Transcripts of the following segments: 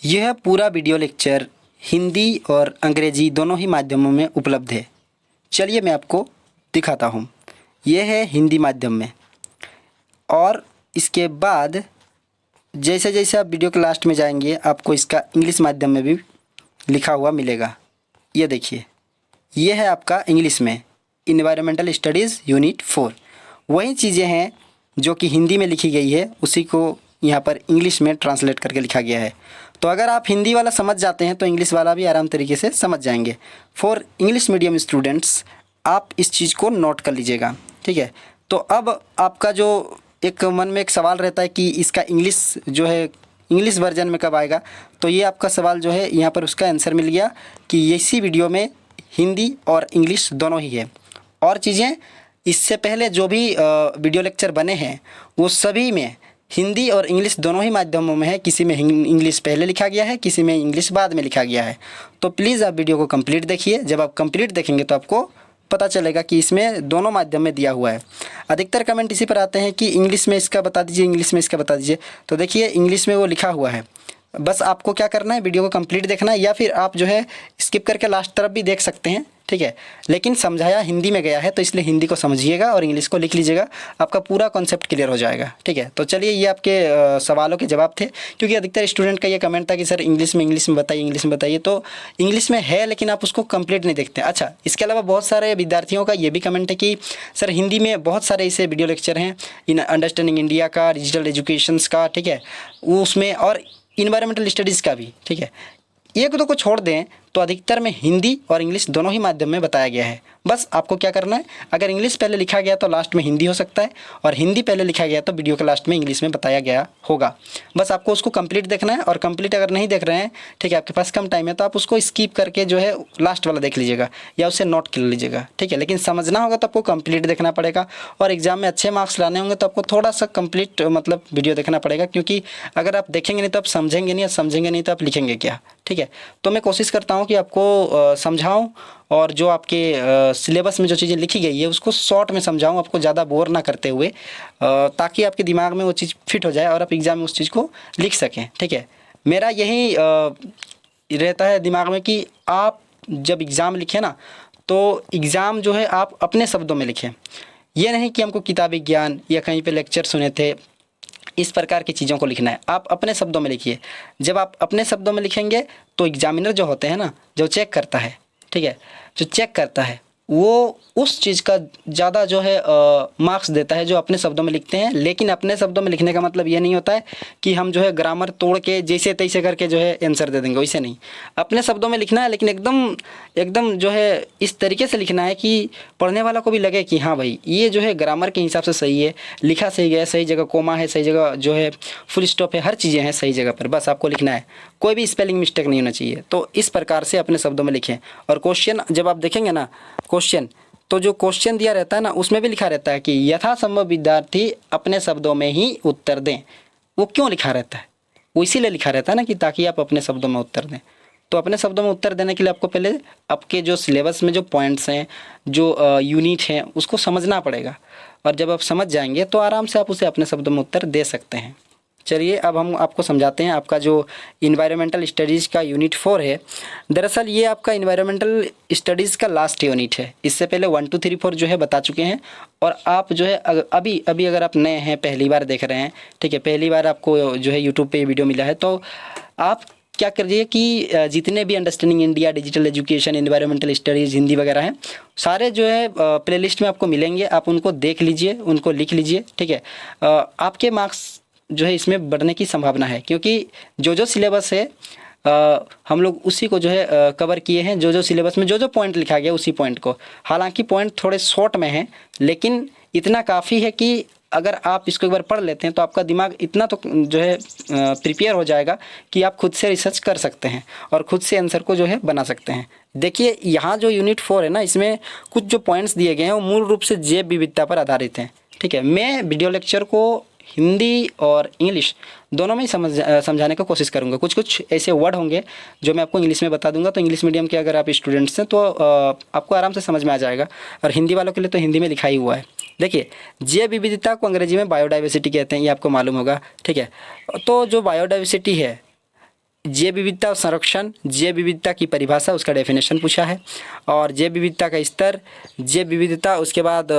यह पूरा video lecture Hindi और अंग्रेजी दोनों ही माध्यमों में उपलब्ध है। चलिए मैं आपको दिखाता हूँ। यह है हिंदी माध्यम में, और इसके बाद जैसे जैसे आप वीडियो के लास्ट में जाएंगे आपको इसका इंग्लिश माध्यम में भी लिखा हुआ मिलेगा। ये देखिए, ये है आपका इंग्लिश में इन्वायरमेंटल स्टडीज़ यूनिट 4। वही चीज़ें हैं जो कि हिंदी में लिखी गई है, उसी को यहाँ पर इंग्लिश में ट्रांसलेट करके लिखा गया है। तो अगर आप हिंदी वाला समझ जाते हैं तो इंग्लिश वाला भी आराम तरीके से समझ जाएंगे। फॉर इंग्लिश मीडियम स्टूडेंट्स, आप इस चीज़ को नोट कर लीजिएगा, ठीक है। तो अब आपका जो एक मन में एक सवाल रहता है कि इसका इंग्लिश जो है इंग्लिश वर्जन में कब आएगा, तो ये आपका सवाल जो है यहाँ पर उसका आंसर मिल गया कि इसी वीडियो में हिंदी और इंग्लिश दोनों ही है। और चीज़ें इससे पहले जो भी वीडियो लेक्चर बने हैं वो सभी में हिंदी और इंग्लिश दोनों ही माध्यमों में है। किसी में इंग्लिश पहले लिखा गया है, किसी में इंग्लिश बाद में लिखा गया है। तो प्लीज़ आप वीडियो को कंप्लीट देखिए। जब आप कंप्लीट देखेंगे तो आपको पता चलेगा कि इसमें दोनों माध्यम में दिया हुआ है। अधिकतर कमेंट इसी पर आते हैं कि इंग्लिश में इसका बता दीजिए, इंग्लिश में इसका बता दीजिए। तो देखिए, इंग्लिश में वो लिखा हुआ है, बस आपको क्या करना है, वीडियो को कंप्लीट देखना है, या फिर आप जो है स्किप करके लास्ट तरफ भी देख सकते हैं, ठीक है। लेकिन समझाया हिंदी में गया है तो इसलिए हिंदी को समझिएगा और इंग्लिश को लिख लीजिएगा, आपका पूरा कॉन्सेप्ट क्लियर हो जाएगा, ठीक है। तो चलिए, ये आपके सवालों के जवाब थे, क्योंकि अधिकतर स्टूडेंट का ये कमेंट था कि सर इंग्लिश में बताइए, इंग्लिश में बताइए। तो इंग्लिश में है लेकिन आप उसको कंप्लीट नहीं देखते। अच्छा, इसके अलावा बहुत सारे विद्यार्थियों का ये भी कमेंट है कि सर हिंदी में बहुत सारे ऐसे वीडियो लेक्चर हैं, इन अंडरस्टैंडिंग इंडिया का, डिजिटल एजुकेशंस का, ठीक है, वो उसमें, और इन्वायरमेंटल स्टडीज़ का भी, ठीक है। एक दो को छोड़ दें तो अधिकतर में हिंदी और इंग्लिश दोनों ही माध्यम में बताया गया है। बस आपको क्या करना है, अगर इंग्लिश पहले लिखा गया तो लास्ट में हिंदी हो सकता है, और हिंदी पहले लिखा गया तो वीडियो के लास्ट में इंग्लिश में बताया गया होगा। बस आपको उसको कंप्लीट देखना है, और कंप्लीट अगर नहीं देख रहे हैं, ठीक है, आपके पास कम टाइम है, तो आप उसको स्किप करके जो है लास्ट वाला देख लीजिएगा या उसे नोट कर लीजिएगा, ठीक है। लेकिन समझना होगा तो आपको कंप्लीट देखना पड़ेगा, और एग्जाम में अच्छे मार्क्स लाने होंगे तो आपको थोड़ा सा कंप्लीट मतलब वीडियो देखना पड़ेगा, क्योंकि अगर आप देखेंगे नहीं तो आप समझेंगे नहीं, और समझेंगे नहीं तो आप लिखेंगे क्या, ठीक है। तो मैं कोशिश करता हूँ कि आपको समझाऊं, और जो आपके सिलेबस में जो चीज़ें लिखी गई है उसको शॉर्ट में समझाऊं, आपको ज़्यादा बोर ना करते हुए, ताकि आपके दिमाग में वो चीज़ फिट हो जाए और आप एग्ज़ाम में उस चीज़ को लिख सकें, ठीक है। मेरा यही रहता है दिमाग में कि आप जब एग्ज़ाम लिखें ना, तो एग्ज़ाम जो है आप अपने शब्दों में लिखें। ये नहीं कि हमको किताबी ज्ञान या कहीं पे लेक्चर सुने थे, इस प्रकार की चीज़ों को लिखना है। आप अपने शब्दों में लिखिए। जब आप अपने शब्दों में लिखेंगे तो एग्जामिनर जो होते हैं ना, जो चेक करता है, ठीक है, जो चेक करता है वो उस चीज़ का ज़्यादा जो है मार्क्स देता है जो अपने शब्दों में लिखते हैं। लेकिन अपने शब्दों में लिखने का मतलब ये नहीं होता है कि हम जो है ग्रामर तोड़ के जैसे तैसे करके जो है आंसर दे देंगे, वैसे नहीं। अपने शब्दों में लिखना है, लेकिन एकदम एकदम जो है इस तरीके से लिखना है कि पढ़ने वाला को भी लगे कि हाँ भाई, ये जो है ग्रामर के हिसाब से सही है, लिखा सही है, सही जगह कोमा है, सही जगह जो है फुल स्टॉप है, हर चीज़ें हैं सही जगह पर। बस आपको लिखना है, कोई भी स्पेलिंग मिस्टेक नहीं होना चाहिए। तो इस प्रकार से अपने शब्दों में लिखें। और क्वेश्चन जब आप देखेंगे ना, क्वेश्चन, तो जो क्वेश्चन दिया रहता है ना, उसमें भी लिखा रहता है कि यथासंभव विद्यार्थी अपने शब्दों में ही उत्तर दें। वो क्यों लिखा रहता है? वो इसीलिए लिखा रहता है ना कि ताकि आप अपने शब्दों में उत्तर दें। तो अपने शब्दों में उत्तर देने के लिए आपको पहले आपके जो सिलेबस में जो पॉइंट्स हैं, जो यूनिट हैं, उसको समझना पड़ेगा। और जब आप समझ जाएंगे तो आराम से आप उसे अपने शब्दों में उत्तर दे सकते हैं। चलिए, अब हम आपको समझाते हैं। आपका जो इन्वायरमेंटल स्टडीज़ का यूनिट 4 है, दरअसल ये आपका इन्वायरमेंटल स्टडीज़ का लास्ट यूनिट है। इससे पहले 1 2 3 4 जो है बता चुके हैं। और आप जो है अभी अगर आप नए हैं, पहली बार देख रहे हैं, ठीक है, पहली बार आपको जो है यूट्यूब पे वीडियो मिला है, तो आप क्या करिए कि जितने भी understanding India, digital education, environmental studies, Hindi वगैरह हैं, सारे जो है प्लेलिस्ट में आपको मिलेंगे। आप उनको देख लीजिए, उनको लिख लीजिए, ठीक है। आपके मार्क्स जो है इसमें बढ़ने की संभावना है, क्योंकि जो जो सिलेबस है हम लोग उसी को जो है कवर किए हैं। जो जो सिलेबस में जो जो पॉइंट लिखा गया उसी पॉइंट को, हालांकि पॉइंट थोड़े शॉर्ट में हैं, लेकिन इतना काफ़ी है कि अगर आप इसको एक बार पढ़ लेते हैं तो आपका दिमाग इतना तो जो है प्रिपेयर हो जाएगा कि आप खुद से रिसर्च कर सकते हैं और खुद से आंसर को जो है बना सकते हैं। देखिए, यहाँ जो यूनिट 4 है ना, इसमें कुछ जो पॉइंट्स दिए गए हैं वो मूल रूप से जैव विविधता पर आधारित हैं, ठीक है। मैं वीडियो लेक्चर को हिंदी और इंग्लिश दोनों में ही समझाने की कोशिश करूंगा। कुछ कुछ ऐसे वर्ड होंगे जो मैं आपको इंग्लिश में बता दूंगा, तो इंग्लिश मीडियम के अगर आप स्टूडेंट्स हैं तो आपको आराम से समझ में आ जाएगा। और हिंदी वालों के लिए तो हिंदी में लिखा ही हुआ है। देखिए, जैव विविधता को अंग्रेजी में बायोडाइवर्सिटी कहते हैं, ये आपको मालूम होगा, ठीक है। तो जो बायोडाइवर्सिटी है, जैव विविधता और संरक्षण, जैव विविधता की परिभाषा, उसका डेफिनेशन पूछा है, और जैव विविधता का स्तर, जैव विविधता, उसके बाद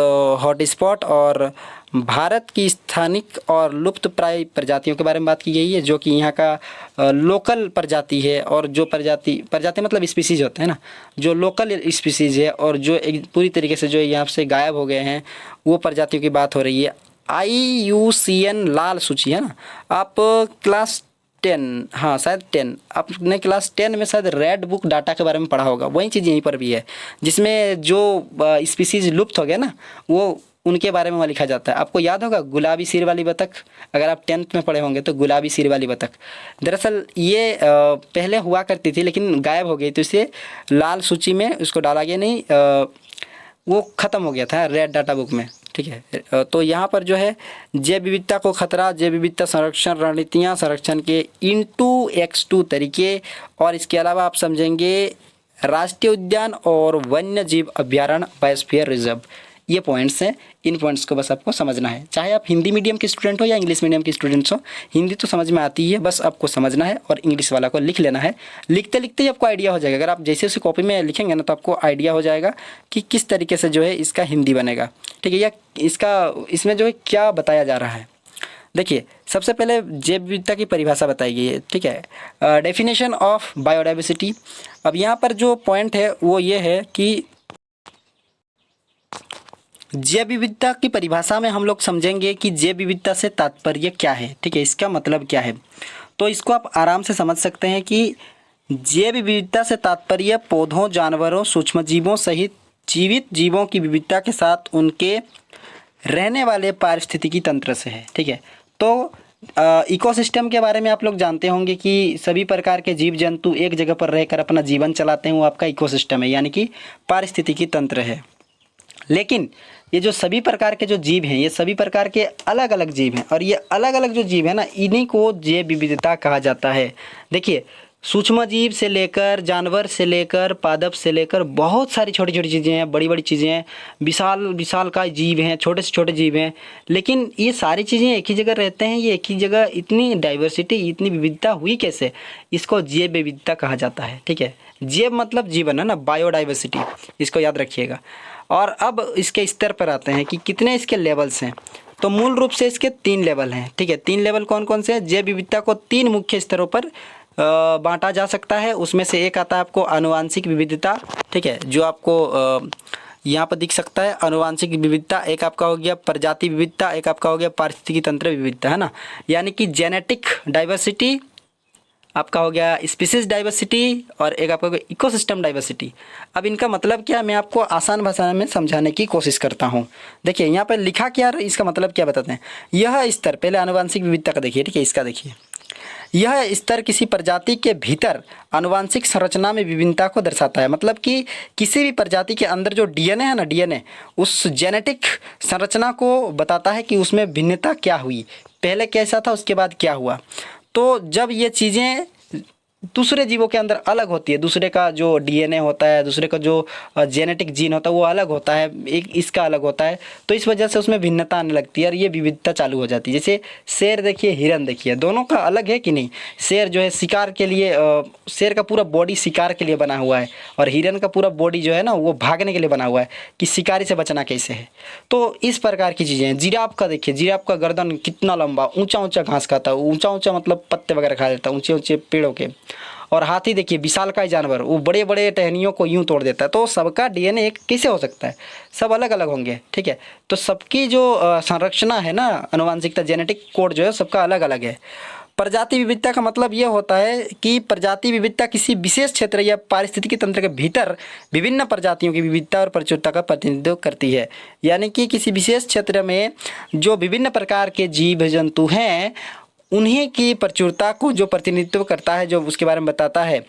हॉटस्पॉट और भारत की स्थानिक और लुप्त प्राय प्रजातियों के बारे में बात की गई है, जो कि यहाँ का लोकल प्रजाति है, और जो प्रजाति मतलब स्पीसीज होते हैं ना, जो लोकल स्पीसीज है और जो एक पूरी तरीके से जो यहाँ से गायब हो गए हैं, वो प्रजातियों की बात हो रही है। IUCN लाल सूची है ना, आप क्लास 10, हाँ शायद 10, आपने क्लास 10 में शायद रेड बुक डाटा के बारे में पढ़ा होगा, वही चीज़ यहीं पर भी है, जिसमें जो स्पीसीज लुप्त हो गए ना, वो उनके बारे में वहाँ लिखा जाता है। आपको याद होगा गुलाबी सिर वाली बतख, अगर आप 10th में पढ़े होंगे तो गुलाबी सिर वाली बतख, दरअसल ये पहले हुआ करती थी लेकिन गायब हो गई, तो इसे लाल सूची में उसको डाला गया नहीं, वो ख़त्म हो गया था रेड डाटा बुक में, ठीक है। तो यहाँ पर जो है जैव विविधता को खतरा, जैव विविधता संरक्षण रणनीतियाँ, संरक्षण के X2 तरीके, और इसके अलावा आप समझेंगे राष्ट्रीय उद्यान और वन्य जीव अभ्यारण्य, बायोस्फीयर रिजर्व। ये पॉइंट्स हैं, इन पॉइंट्स को बस आपको समझना है, चाहे आप हिंदी मीडियम के स्टूडेंट हो या इंग्लिश मीडियम के स्टूडेंट्स हो, हिंदी तो समझ में आती है, बस आपको समझना है और इंग्लिश वाला को लिख लेना है। लिखते लिखते ही आपको आइडिया हो जाएगा, अगर आप जैसे उसे कॉपी में लिखेंगे ना तो आपको आइडिया हो जाएगा कि किस तरीके से जो है इसका हिंदी बनेगा, ठीक है, या इसमें जो है क्या बताया जा रहा है। देखिए सबसे पहले जैव विविधता की परिभाषा बताई गई है, ठीक है, डेफिनेशन ऑफ बायोडाइवर्सिटी। अब यहाँ पर जो पॉइंट है वो ये है कि जैव विविधता की परिभाषा में हम लोग समझेंगे कि जैव विविधता से तात्पर्य क्या है, ठीक है, इसका मतलब क्या है। तो इसको आप आराम से समझ सकते हैं कि जैव विविधता से तात्पर्य पौधों, जानवरों, सूक्ष्मजीवों सहित जीवित जीवों की विविधता के साथ उनके रहने वाले पारिस्थितिकी तंत्र से है, ठीक है। तो इकोसिस्टम के बारे में आप लोग जानते होंगे कि सभी प्रकार के जीव जंतु एक जगह पर रहकर अपना जीवन चलाते हैं, वो आपका इकोसिस्टम है, यानी कि पारिस्थितिकी तंत्र है। लेकिन ये जो सभी प्रकार के जो जीव हैं, ये सभी प्रकार के अलग अलग जीव हैं, और ये अलग अलग जो जीव हैं ना, इन्हीं को जैव विविधता कहा जाता है। देखिए सूक्ष्म जीव से लेकर जानवर से लेकर पादप से लेकर बहुत सारी छोटी छोटी चीज़ें हैं, बड़ी बड़ी चीज़ें हैं, विशाल का जीव हैं, छोटे से छोटे जीव हैं, लेकिन ये सारी चीज़ें एक ही जगह रहते हैं, ये एक ही जगह इतनी डाइवर्सिटी, इतनी विविधता हुई कैसे, इसको जैव विविधता कहा जाता है, ठीक है। जैव मतलब जीवन है ना, बायोडाइवर्सिटी, इसको याद रखिएगा। और अब इसके स्तर पर आते हैं कि कितने इसके लेवल्स हैं। तो मूल रूप से इसके 3 लेवल हैं, ठीक है। 3 लेवल कौन कौन से हैं? जैव विविधता को 3 मुख्य स्तरों पर बांटा जा सकता है। उसमें से एक आता है आपको आनुवांशिक विविधता, ठीक है, जो आपको यहाँ पर दिख सकता है, आनुवांशिक विविधता। एक आपका हो गया प्रजाति विविधता, एक आपका हो गया पारिस्थितिकी तंत्र विविधता, है ना, यानी कि जेनेटिक डाइवर्सिटी आपका हो गया, स्पीसीज डाइवर्सिटी, और एक आपका हो गया इकोसिस्टम डाइवर्सिटी। अब इनका मतलब क्या, मैं आपको आसान भाषा में समझाने की कोशिश करता हूँ। देखिए यहाँ पर लिखा क्या, इसका मतलब क्या बताते हैं। यह स्तर, पहले आनुवांशिक विविधता का देखिए, ठीक है, इसका देखिए, यह स्तर किसी प्रजाति के भीतर आनुवांशिक संरचना में विभिन्नता को दर्शाता है। मतलब कि किसी भी प्रजाति के अंदर जो डीएनए है ना, डीएनए उस जेनेटिक संरचना को बताता है कि उसमें भिन्नता क्या हुई, पहले कैसा था उसके बाद क्या हुआ। तो जब ये चीज़ें दूसरे जीवों के अंदर अलग होती है, दूसरे का जो डीएनए होता है, दूसरे का जो जेनेटिक जीन होता है वो अलग होता है, एक इसका अलग होता है, तो इस वजह से उसमें भिन्नता आने लगती है और ये विविधता चालू हो जाती है। जैसे शेर देखिए, हिरन देखिए, दोनों का अलग है कि नहीं। शेर जो है शिकार के लिए, शेर का पूरा बॉडी शिकार के लिए बना हुआ है, और हिरन का पूरा बॉडी जो है ना वो भागने के लिए बना हुआ है कि शिकारी से बचना कैसे है। तो इस प्रकार की चीज़ें हैं। जिराफ का देखिए, जिराफ का गर्दन कितना लंबा, ऊंचा ऊंचा घास खाता है, ऊंचा ऊंचा मतलब पत्ते वगैरह खा लेता है, ऊंचे ऊंचे पेड़ों के। और हाथी देखिए, विशालकाय जानवर, वो बड़े बड़े टहनियों को यूं तोड़ देता है। तो सबका डीएनए एक कैसे हो सकता है, सब अलग अलग होंगे, ठीक है। तो सबकी जो संरचना है ना, आनुवांशिकता, जेनेटिक कोड जो है सबका अलग अलग है। प्रजाति विविधता का मतलब ये होता है कि प्रजाति विविधता किसी विशेष क्षेत्र या पारिस्थितिकी तंत्र के भीतर विभिन्न प्रजातियों की विविधता और प्रचुरता का प्रतिनिधित्व करती है। यानी कि किसी विशेष क्षेत्र में जो विभिन्न प्रकार के जीव जंतु हैं उन्हीं की प्रचुरता को जो प्रतिनिधित्व करता है, जो उसके बारे में बताता है,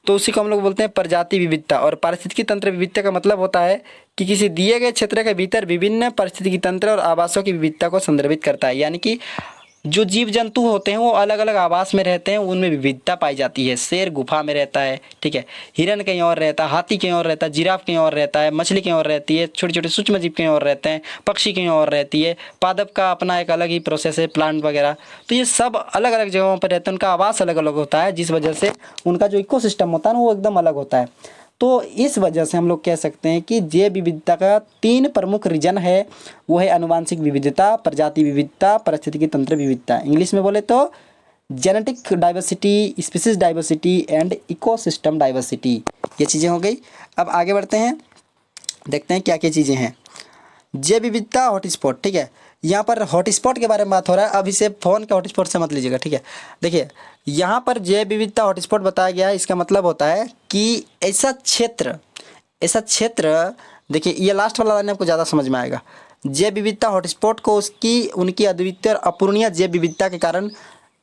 तो उसी को हम लोग बोलते हैं प्रजाति विविधता। और पारिस्थितिकी तंत्र विविधता का मतलब होता है कि किसी दिए गए क्षेत्र के भीतर विभिन्न पारिस्थितिकी तंत्र और आवासों की विविधता को संदर्भित करता है। यानी कि जो जीव जंतु होते हैं वो अलग अलग आवास में रहते हैं, उनमें विविधता पाई जाती है। शेर गुफा में रहता है, ठीक है, हिरन कहीं और रहता है, हाथी कहीं और रहता है, जिराफ कहीं और रहता है, मछली कहीं और रहती है, छोटे छोटे सूक्ष्म जीव कहीं और रहते हैं, पक्षी कहीं और रहती है, पादप का अपना एक अलग ही प्रोसेस है, प्लांट वगैरह। तो ये सब अलग अलग जगहों पर रहते हैं, उनका आवास अलग अलग होता है, जिस वजह से उनका जो इकोसिस्टम होता है ना वो एकदम अलग होता है। तो इस वजह से हम लोग कह सकते हैं कि जैव विविधता का 3 प्रमुख रीजन है, वो है आनुवांशिक विविधता, प्रजाति विविधता, पारिस्थितिकी तंत्र विविधता। इंग्लिश में बोले तो genetic diversity, species diversity and ecosystem diversity. ये चीज़ें हो गई। अब आगे बढ़ते हैं, देखते हैं क्या क्या चीज़ें हैं। जैव विविधता हॉटस्पॉट, ठीक है, यहाँ पर हॉटस्पॉट के बारे में बात हो रहा है। अब इसे फ़ोन के हॉटस्पॉट से मत लीजिएगा, ठीक है। देखिए यहाँ पर जैव विविधता हॉटस्पॉट बताया गया है, इसका मतलब होता है कि ऐसा क्षेत्र, देखिए ये लास्ट वाला लाइन आपको ज़्यादा समझ में आएगा। जैव विविधता हॉटस्पॉट को उनकी अद्वितीय और अपूर्णीय जैव विविधता के कारण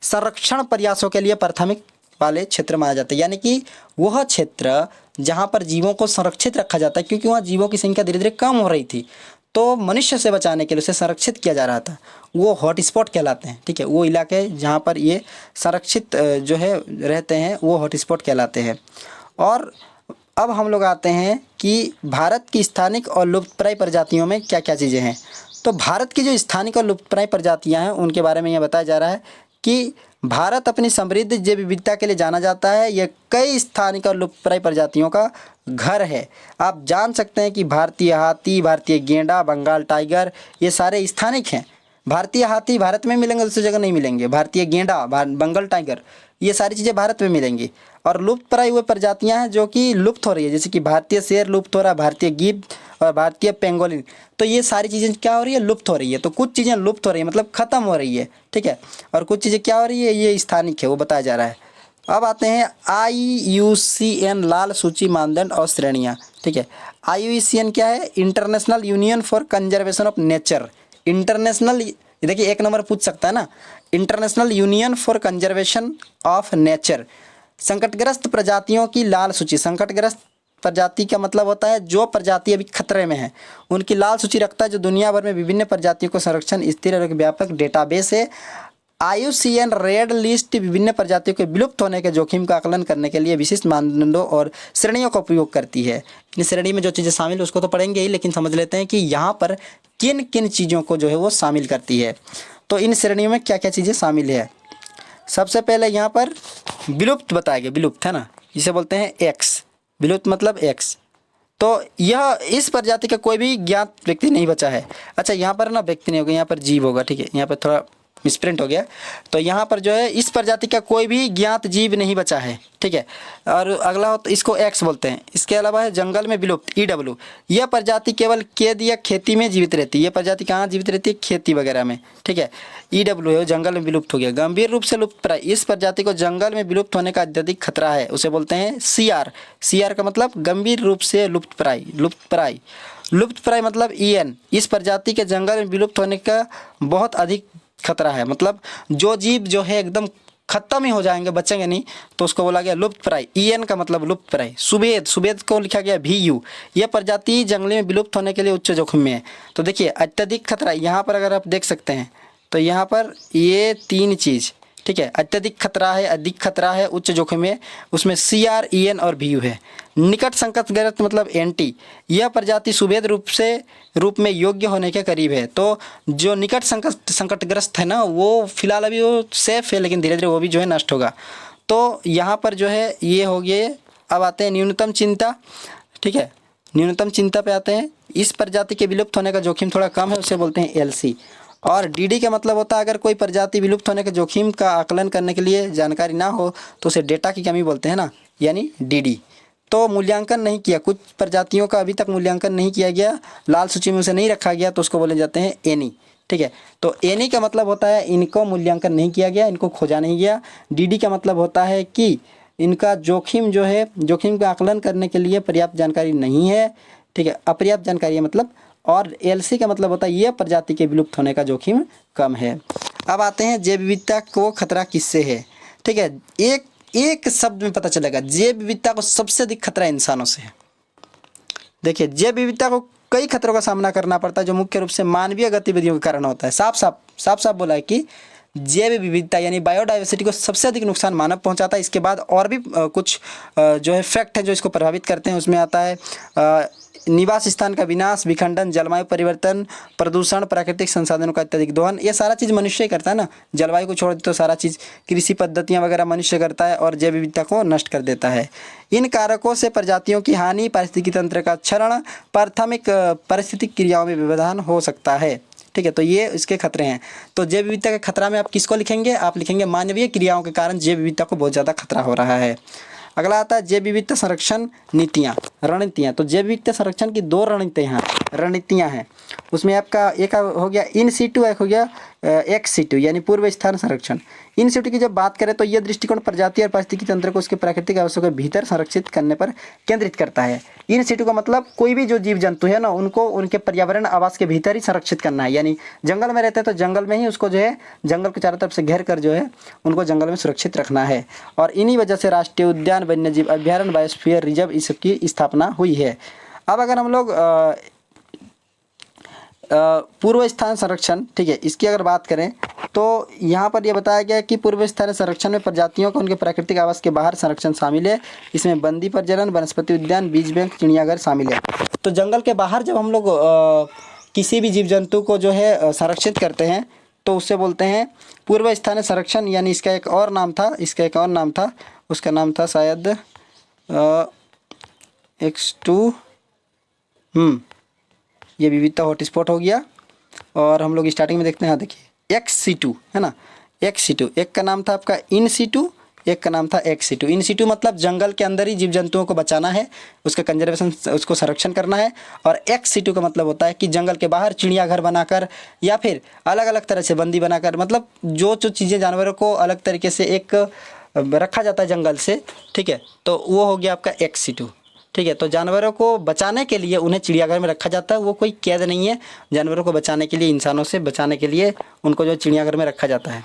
संरक्षण प्रयासों के लिए प्राथमिक वाले क्षेत्र माना जाता है। यानी कि वह क्षेत्र जहाँ पर जीवों को संरक्षित रखा जाता है, क्योंकि वहाँ जीवों की संख्या धीरे धीरे कम हो रही थी, तो मनुष्य से बचाने के लिए उसे संरक्षित किया जा रहा था, वो हॉटस्पॉट कहलाते हैं, ठीक है। वो इलाके जहाँ पर ये संरक्षित जो है रहते हैं वो हॉटस्पॉट कहलाते हैं। और अब हम लोग आते हैं कि भारत की स्थानिक और लुप्तप्राय प्रजातियों में क्या क्या चीज़ें हैं। तो भारत की जो स्थानिक और लुप्तप्राय प्रजातियाँ हैं उनके बारे में यह बताया जा रहा है कि भारत अपनी समृद्ध जैव विविधता के लिए जाना जाता है। यह कई स्थानिक और लुप्तप्राय प्रजातियों का घर है। आप जान सकते हैं कि भारतीय हाथी, भारतीय गेंडा, बंगाल टाइगर, ये सारे स्थानिक हैं। भारतीय हाथी भारत में मिलेंगे, दूसरी जगह नहीं मिलेंगे। भारतीय गेंडा, बंगाल टाइगर, ये सारी चीज़ें भारत में मिलेंगी। और लुप्तप्राय हुए प्रजातियां हैं जो कि लुप्त हो रही है, जैसे कि भारतीय शेर लुप्त हो रहा है, भारतीय गिद्ध और भारतीय पेंगोलिन। तो ये सारी चीज़ें क्या हो रही है, लुप्त हो रही है। तो कुछ चीज़ें लुप्त हो रही है मतलब ख़त्म हो रही है, ठीक है, और कुछ चीज़ें क्या हो रही है, ये स्थानिक है, वो बताया जा रहा है। अब आते हैं IUCN लाल सूची मानदंड और श्रेणियाँ, ठीक है। IUCN क्या है, international union for conservation of nature. International, देखिए एक नंबर पूछ सकता है ना, international union for conservation of nature. संकटग्रस्त प्रजातियों की लाल सूची, संकटग्रस्त प्रजाति का मतलब होता है जो प्रजाति अभी खतरे में है, उनकी लाल सूची रखता है, जो दुनिया भर में विभिन्न प्रजातियों को संरक्षण स्थिर और एक व्यापक डेटाबेस है। IUCN रेड लिस्ट विभिन्न प्रजातियों के विलुप्त होने के जोखिम का आकलन करने के लिए विशिष्ट मानदंडों और श्रेणियों का उपयोग करती है। इस श्रेणी में जो चीज़ें शामिल है उसको तो पढ़ेंगे ही, लेकिन समझ लेते हैं कि यहाँ पर किन किन चीज़ों को जो है वो शामिल करती है। तो इन श्रेणियों में क्या क्या चीज़ें शामिल है। सबसे पहले यहाँ पर विलुप्त बताया गया, विलुप्त है ना, जिसे बोलते हैं एक्स, विलुप्त मतलब एक्स। तो यह इस प्रजाति का कोई भी ज्ञात व्यक्ति नहीं बचा है। अच्छा यहाँ पर ना व्यक्ति नहीं होगा, यहाँ पर जीव होगा, ठीक है, यहाँ पर थोड़ा मिसप्रिंट हो गया। तो यहाँ पर जो है इस प्रजाति का कोई भी ज्ञात जीव नहीं बचा है, ठीक है। और अगला हो तो इसको एक्स बोलते हैं। इसके अलावा है जंगल में विलुप्त EW, यह प्रजाति केवल कैद या खेती में जीवित रहती है। यह प्रजाति कहाँ जीवित रहती है, खेती वगैरह में, ठीक है। EW है, जंगल में विलुप्त हो गया। गंभीर रूप से लुप्त प्राय, इस प्रजाति को जंगल में विलुप्त होने का अत्यधिक खतरा है, उसे बोलते हैं CR का मतलब गंभीर रूप से लुप्त प्राय, लुप्त प्राय मतलब EN, इस प्रजाति के जंगल में विलुप्त होने का बहुत अधिक खतरा है, मतलब जो जीव जो है एकदम खत्म ही हो जाएंगे, बचेंगे नहीं, तो उसको बोला गया लुप्त प्राय। EN का मतलब लुप्त प्राय। सुबेद को लिखा गया VU, यह प्रजाति जंगल में विलुप्त होने के लिए उच्च जोखिम में है। तो देखिए अत्यधिक खतरा, यहाँ पर अगर आप देख सकते हैं तो यहाँ पर ये 3 चीज़, ठीक है, अत्यधिक खतरा है, अधिक खतरा है, उच्च जोखिम है, उसमें CR, EN और VU है। निकट संकटग्रस्त मतलब NT, यह प्रजाति सुभेद रूप में योग्य होने के करीब है। तो जो निकट संकटग्रस्त है ना, वो फिलहाल अभी वो सेफ है, लेकिन धीरे धीरे वो भी जो है नष्ट होगा। तो यहाँ पर जो है ये हो गए। अब आते हैं न्यूनतम चिंता, ठीक है, न्यूनतम चिंता पे आते हैं। इस प्रजाति के विलुप्त होने का जोखिम थोड़ा कम है, उसे बोलते हैं LC। और DD का मतलब होता है अगर कोई प्रजाति विलुप्त होने के जोखिम का आकलन करने के लिए जानकारी ना हो तो उसे डेटा की कमी बोलते हैं ना, यानी DD। तो मूल्यांकन नहीं किया, कुछ प्रजातियों का अभी तक मूल्यांकन नहीं किया गया, लाल सूची में उसे नहीं रखा गया, तो उसको बोले जाते हैं NE, ठीक है। तो NE का मतलब होता है इनको मूल्यांकन नहीं किया गया, इनको खोजा नहीं गया। DD का मतलब होता है कि इनका जोखिम जो है, जोखिम का आकलन करने के लिए पर्याप्त जानकारी नहीं है, ठीक है, अपर्याप्त जानकारी है मतलब। और LC का मतलब होता है यह प्रजाति के विलुप्त होने का जोखिम कम है। अब आते हैं जैव विविधता को खतरा किससे है, ठीक है। एक शब्द में पता चलेगा, जैव विविधता को सबसे अधिक खतरा इंसानों से है। देखिए जैव विविधता को कई खतरों का सामना करना पड़ता है जो मुख्य रूप से मानवीय गतिविधियों के कारण होता है। साफ साफ बोला है कि जैव विविधता यानी बायोडाइवर्सिटी को सबसे अधिक नुकसान मानव पहुंचाता है। इसके बाद और भी कुछ जो है फैक्ट है जो इसको प्रभावित करते हैं। उसमें आता है निवास स्थान का विनाश, विखंडन, जलवायु परिवर्तन, प्रदूषण, प्राकृतिक संसाधनों का अत्यधिक दोहन। ये सारा चीज़ मनुष्य ही करता है ना, जलवायु को छोड़ दे तो सारा चीज़ कृषि पद्धतियाँ वगैरह मनुष्य करता है और जैव विविधता को नष्ट कर देता है। इन कारकों से प्रजातियों की हानि, पारिस्थितिकी तंत्र का क्षरण, प्राथमिक पारिस्थितिक क्रियाओं में व्यवधान हो सकता है। ठीक है, तो ये इसके खतरे हैं। तो जैव विविधता के खतरा में आप किसको लिखेंगे? आप लिखेंगे मानवीय क्रियाओं के कारण जैव विविधता को बहुत ज़्यादा खतरा हो रहा है। अगला आता है जैव विविधता संरक्षण नीतियाँ, रणनीतियाँ। तो जैव विविधता संरक्षण की दो रणनीतियाँ हैं। उसमें आपका एक हो गया इन सीटू, एक हो गया एक्स सीटू यानी पूर्व स्थान संरक्षण। इन सीटू की जब बात करें तो यह दृष्टिकोण प्रजाति और पारिस्थितिकी तंत्र को उसके प्राकृतिक आवश्यकों के भीतर संरक्षित करने पर केंद्रित करता है। इन सीटू का मतलब कोई भी जो जीव जंतु है ना, उनको उनके पर्यावरण आवास के भीतर ही संरक्षित करना है। यानी जंगल में रहते हैं तो जंगल में ही उसको जो है जंगल के चारों तरफ से घेर कर जो है उनको जंगल में सुरक्षित रखना है। और इन्हीं वजह से राष्ट्रीय उद्यान, वन्यजीव अभ्यारण्य, बायोस्फीयर रिजर्व इसकी स्थापना हुई है। अब अगर हम लोग पूर्व स्थान संरक्षण, ठीक है, इसकी अगर बात करें तो यहाँ पर यह बताया गया है कि पूर्व स्थान संरक्षण में प्रजातियों को उनके प्राकृतिक आवास के बाहर संरक्षण शामिल है। इसमें बंदी प्रजनन, वनस्पति उद्यान, बीज बैंक, चिड़ियाघर शामिल है। तो जंगल के बाहर जब हम लोग किसी भी जीव जंतु को जो है संरक्षित करते हैं तो उससे बोलते हैं पूर्व स्थानीय संरक्षण। यानी इसका एक और नाम था, उसका नाम था शायद X2। ये विविधता हॉटस्पॉट हो गया। और हम लोग स्टार्टिंग में देखते हैं, हाँ देखिए XC2 है ना, XC2। एक का नाम था आपका इन सीटू, एक का नाम था XC2। इन सीटू मतलब जंगल के अंदर ही जीव जंतुओं को बचाना है, उसका कंजर्वेशन, उसको संरक्षण करना है। और XC2 का मतलब होता है कि जंगल के बाहर चिड़ियाघर बनाकर या फिर अलग अलग तरह से बंदी बनाकर, मतलब जो चीज़ें जानवरों को अलग तरीके से एक रखा जाता है जंगल से, ठीक है, तो वो हो गया आपका XC2। ठीक है, तो जानवरों को बचाने के लिए उन्हें चिड़ियाघर में रखा जाता है। वो कोई कैद नहीं है, जानवरों को बचाने के लिए, इंसानों से बचाने के लिए उनको जो चिड़ियाघर में रखा जाता है।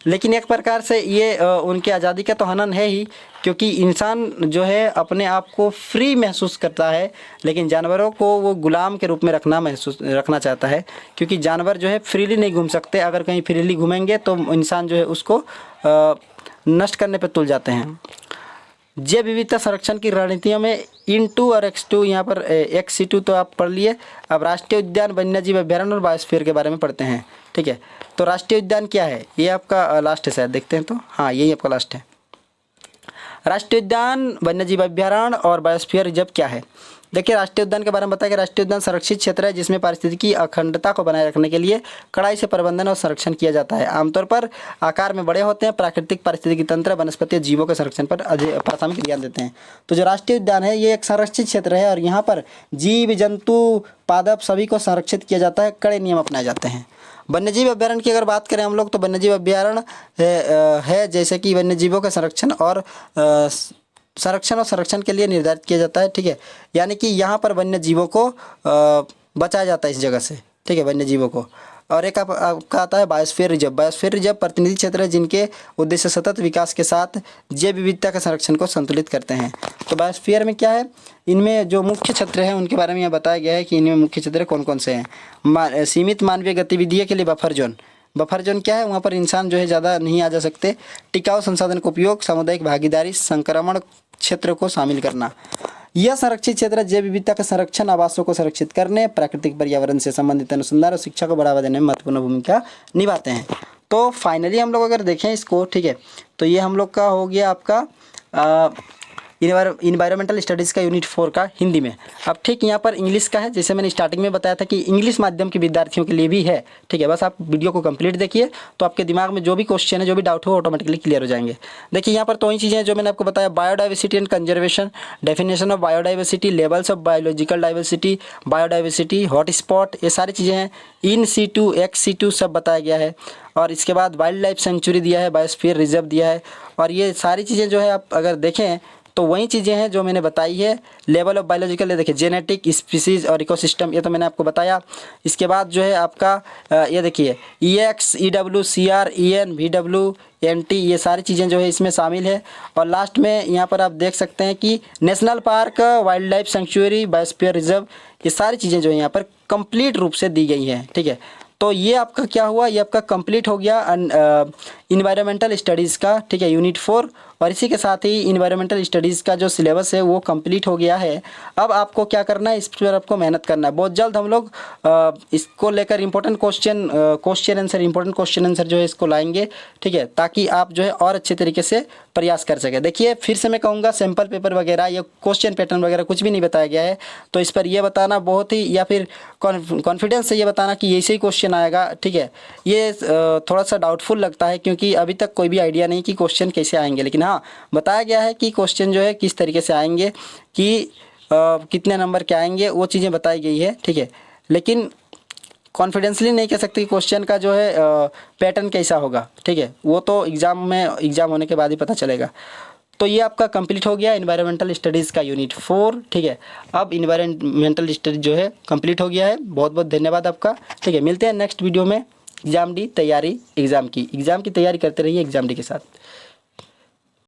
लेकिन एक प्रकार से ये उनकी आज़ादी का तो हनन है ही, क्योंकि इंसान जो है अपने आप को फ्री महसूस करता है, लेकिन जानवरों को वो गुलाम के रूप में रखना चाहता है। क्योंकि जानवर जो है फ्रीली नहीं घूम सकते, अगर कहीं फ्रीली घूमेंगे तो इंसान जो है उसको नष्ट करने पर तुल जाते हैं। जैव विविधता संरक्षण की रणनीतियों में इन2 और X2, यहाँ पर XC2 तो आप पढ़ लिए। अब राष्ट्रीय उद्यान, वन्यजीव अभ्यारण्य और बायोस्फीयर के बारे में पढ़ते हैं। ठीक है, तो राष्ट्रीय उद्यान क्या है? ये आपका लास्ट है शायद, देखते हैं तो, हाँ यही आपका लास्ट है। राष्ट्रीय उद्यान, वन्यजीव अभ्यारण्य और बायोस्फीयर रिजर्व क्या है? देखिए, राष्ट्रीय उद्यान के बारे में बताया कि राष्ट्रीय उद्यान संरक्षित क्षेत्र है जिसमें पारिस्थितिकी अखंडता को बनाए रखने के लिए कड़ाई से प्रबंधन और संरक्षण किया जाता है। आमतौर पर आकार में बड़े होते हैं, प्राकृतिक पारिस्थितिकी तंत्र, वनस्पति, जीवों के संरक्षण पर प्राथमिक ध्यान देते हैं। तो जो राष्ट्रीय उद्यान है ये एक संरक्षित क्षेत्र है और यहाँ पर जीव जंतु, पादप सभी को संरक्षित किया जाता है, कड़े नियम अपनाए जाते हैं। वन्यजीव अभ्यारण्य की अगर बात करें हम लोग तो वन्यजीव अभ्यारण्य है जैसे कि वन्यजीवों के संरक्षण और संरक्षण के लिए निर्धारित किया जाता है। ठीक है, यानी कि यहाँ पर वन्य जीवों को बचाया जाता है इस जगह से। ठीक है, वन्य जीवों को। और एक आपका आता है बायोस्फीयर रिजर्व। बायोस्फीयर रिजर्व प्रतिनिधि क्षेत्र है जिनके उद्देश्य सतत विकास के साथ जैव विविधता के संरक्षण को संतुलित करते हैं। तो बायोस्फीयर में क्या है, इनमें जो मुख्य क्षेत्र हैं उनके बारे में यह बताया गया है कि इनमें मुख्य क्षेत्र कौन कौन से हैं। सीमित मानवीय गतिविधियों के लिए बफर जोन। बफर जोन क्या है? वहाँ पर इंसान जो है ज़्यादा नहीं आ जा सकते। टिकाऊ संसाधन का उपयोग, सामुदायिक भागीदारी, संक्रमण क्षेत्र को शामिल करना। यह संरक्षित क्षेत्र जैव विविधता के संरक्षण, आवासों को सुरक्षित करने, प्राकृतिक पर्यावरण से संबंधित अनुसंधान और शिक्षा को बढ़ावा देने में महत्वपूर्ण भूमिका निभाते हैं। तो फाइनली हम लोग अगर देखें इसको, ठीक है, तो ये हम लोग का हो गया आपका इन्वायरमेंटल स्टडीज़ का यूनिट 4 का हिंदी में। अब ठीक यहाँ पर इंग्लिश का है, जैसे मैंने स्टार्टिंग में बताया था कि इंग्लिश माध्यम के विद्यार्थियों के लिए भी है। ठीक है, बस आप वीडियो को कंप्लीट देखिए तो आपके दिमाग में जो भी क्वेश्चन है, जो भी डाउट हो, ऑटोमेटिकली क्लियर हो जाएंगे। देखिए यहाँ पर तो वही चीज़ें हैं जो मैंने आपको बताया। Biodiversity and conservation, definition of biodiversity, levels of biological diversity, biodiversity, hotspot, ये सारी चीज़ें हैं। इन सीटू, XC2 सब बताया गया है। और इसके बाद वाइल्ड लाइफ सेंचुरी दिया है, बायोस्फीयर रिजर्व दिया है। और ये सारी चीज़ें जो है आप अगर देखें तो वही चीज़ें हैं जो मैंने बताई है। लेवल ऑफ बायोलॉजिकल, देखिए जेनेटिक, स्पीसीज और इकोसिस्टम, ये तो मैंने आपको बताया। इसके बाद जो है आपका ये देखिए EX, EW, CR, EN, VW, NT, ये सारी चीज़ें जो है इसमें शामिल है। और लास्ट में यहाँ पर आप देख सकते हैं कि national park, wild life sanctuary, biosphere reserve, ये सारी चीज़ें जो है यहाँ पर कंप्लीट रूप से दी गई हैं। ठीक है, तो ये आपका क्या हुआ, ये आपका कंप्लीट हो गया इन्वायरमेंटल स्टडीज़ का, ठीक है, यूनिट 4। और इसी के साथ ही इन्वायरमेंटल स्टडीज़ का जो सिलेबस है वो कंप्लीट हो गया है। अब आपको क्या करना है, इस पर आपको मेहनत करना है। बहुत जल्द हम लोग इसको लेकर इंपॉर्टेंट क्वेश्चन आंसर जो है इसको लाएंगे, ठीक है, ताकि आप जो है और अच्छे तरीके से प्रयास कर सकें। देखिए फिर से मैं कहूँगा, सैम्पल पेपर वगैरह या क्वेश्चन पैटर्न वगैरह कुछ भी नहीं बताया गया है, तो इस पर ये बताना बहुत ही, या फिर कॉन्फिडेंस से ये बताना कि ऐसे ही क्वेश्चन आएगा, ठीक है, ये थोड़ा सा डाउटफुल लगता है, क्योंकि अभी तक कोई भी आइडिया नहीं कि क्वेश्चन कैसे आएंगे। लेकिन हाँ, बताया गया है कि क्वेश्चन जो है किस तरीके से आएंगे, कि कितने नंबर के आएंगे, वो चीज़ें बताई गई है, ठीक है। लेकिन कॉन्फिडेंसली नहीं कह सकते कि क्वेश्चन का जो है पैटर्न कैसा होगा, ठीक है, वो तो एग्ज़ाम होने के बाद ही पता चलेगा। तो ये आपका कंप्लीट हो गया इन्वायरमेंटल स्टडीज़ का यूनिट 4, ठीक है। अब इन्वायरमेंटल स्टडीज जो है कंप्लीट हो गया है। बहुत बहुत धन्यवाद आपका, ठीक है। मिलते हैं नेक्स्ट वीडियो में। एग्ज़ाम डी तैयारी, एग्ज़ाम की तैयारी करते रहिए एग्ज़ाम डी के साथ।